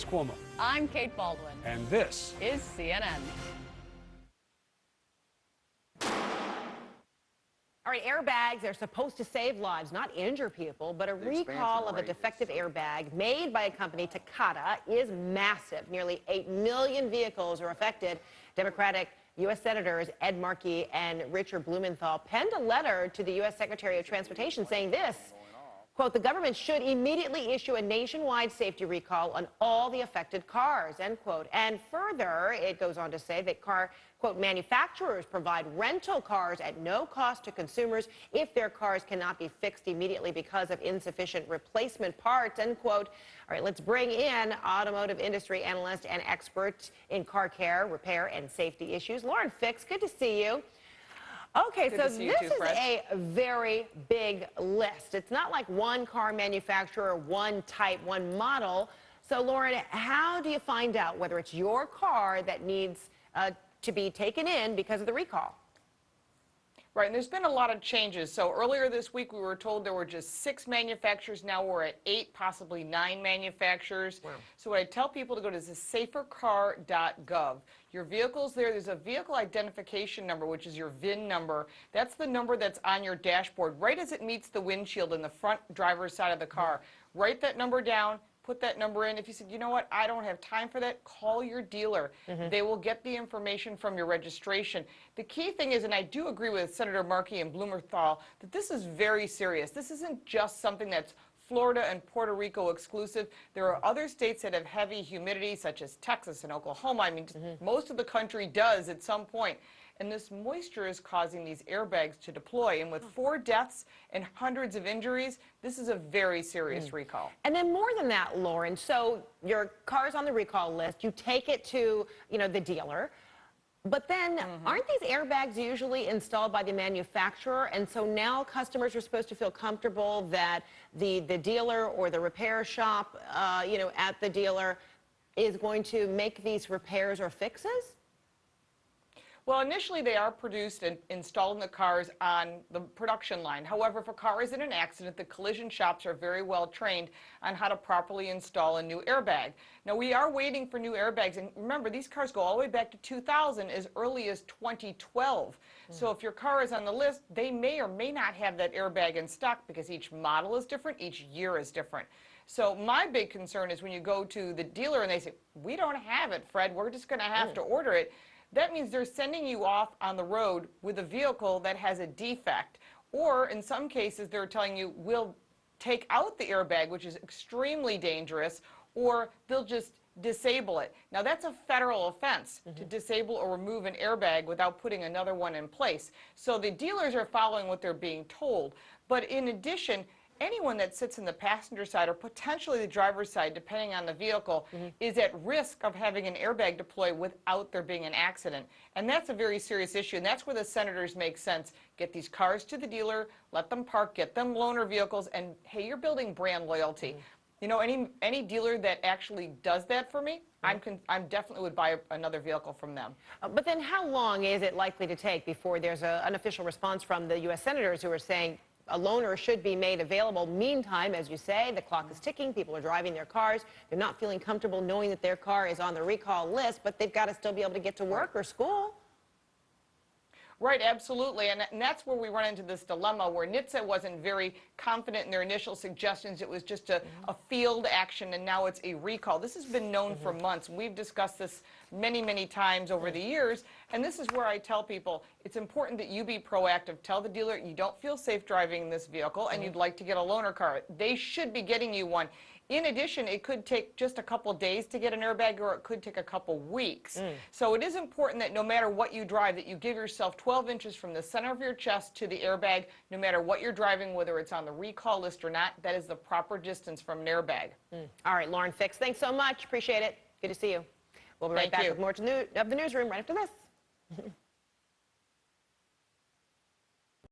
Cuomo. I'm Kate Baldwin. And this is CNN. All right, airbags are supposed to save lives, not injure people, but a recall of a defective airbag made by a company, Takata, is massive. Nearly 8 million vehicles are affected. Democratic U.S. Senators Ed Markey and Richard Blumenthal penned a letter to the U.S. Secretary of Transportation saying this, quote, the government should immediately issue a nationwide safety recall on all the affected cars, end quote. And further, it goes on to say that car, quote, manufacturers provide rental cars at no cost to consumers if their cars cannot be fixed immediately because of insufficient replacement parts, end quote. All right, let's bring in automotive industry analyst and expert in car care, repair, and safety issues, Lauren Fix. Good to see you. Okay, so this is a very big list. It's not like one car manufacturer, one type, one model. So, Lauren, how do you find out whether it's your car that needs to be taken in because of the recall? Right, and there's been a lot of changes. So earlier this week, we were told there were just 6 manufacturers. Now we're at 8, possibly 9 manufacturers. Wow. So what I tell people to go to is safercar.gov. Your vehicle's there. There's a vehicle identification number, which is your VIN number. That's the number that's on your dashboard, right as it meets the windshield in the front driver's side of the car. Write that number down. Put that number in. If you said, you know what, I don't have time for that, call your dealer. They will get the information from your registration. The key thing is, and I do agree with Senator Markey and Blumenthal, that this is very serious. This isn't just something that's Florida and Puerto Rico exclusive. There are other states that have heavy humidity, such as Texas and Oklahoma. I mean, most of the country does at some point. And this moisture is causing these airbags to deploy. And with 4 deaths and hundreds of injuries, this is a very serious recall. And then more than that, Lauren, so your car's on the recall list, you take it to, the dealer, but then aren't these airbags usually installed by the manufacturer? And so now customers are supposed to feel comfortable that the dealer or the repair shop, at the dealer is going to make these repairs or fixes? Well, initially they are produced and installed in the cars on the production line. However, if a car is in an accident, the collision shops are very well trained on how to properly install a new airbag. Now, we are waiting for new airbags, and remember, these cars go all the way back to 2000, as early as 2012. So if your car is on the list, they may or may not have that airbag in stock because each model is different, each year is different. So my big concern is when you go to the dealer and they say, we don't have it, Fred, we're just going to have to order it. That means they're sending you off on the road with a vehicle that has a defect. Or in some cases, they're telling you, we'll take out the airbag, which is extremely dangerous, or they'll just disable it. Now, that's a federal offense to disable or remove an airbag without putting another one in place. So the dealers are following what they're being told. But in addition, anyone that sits in the passenger side or potentially the driver's side, depending on the vehicle, is at risk of having an airbag deploy without there being an accident. And that's a very serious issue, and that's where the senators make sense. Get these cars to the dealer, let them park, get them loaner vehicles, and hey, you're building brand loyalty. You know, any dealer that actually does that for me, I'm definitely would buy another vehicle from them. But then how long is it likely to take before there's an official response from the U.S. senators who are saying, a loaner should be made available? Meantime, as you say, the clock is ticking. People are driving their cars. They're not feeling comfortable knowing that their car is on the recall list, but they've got to still be able to get to work or school. Right, absolutely, and that's where we run into this dilemma where NHTSA wasn't very confident in their initial suggestions. It was just a field action, and now it's a recall. This has been known for months. We've discussed this many, many times over the years, and this is where I tell people it's important that you be proactive. Tell the dealer you don't feel safe driving this vehicle and you'd like to get a loaner car. They should be getting you one. In addition, it could take just a couple days to get an airbag, or it could take a couple weeks. So it is important that no matter what you drive, that you give yourself 12 inches from the center of your chest to the airbag, no matter what you're driving, whether it's on the recall list or not. That is the proper distance from an airbag. All right, Lauren Fix, thanks so much. Appreciate it. Good to see you. We'll be right back with more of the newsroom right after this.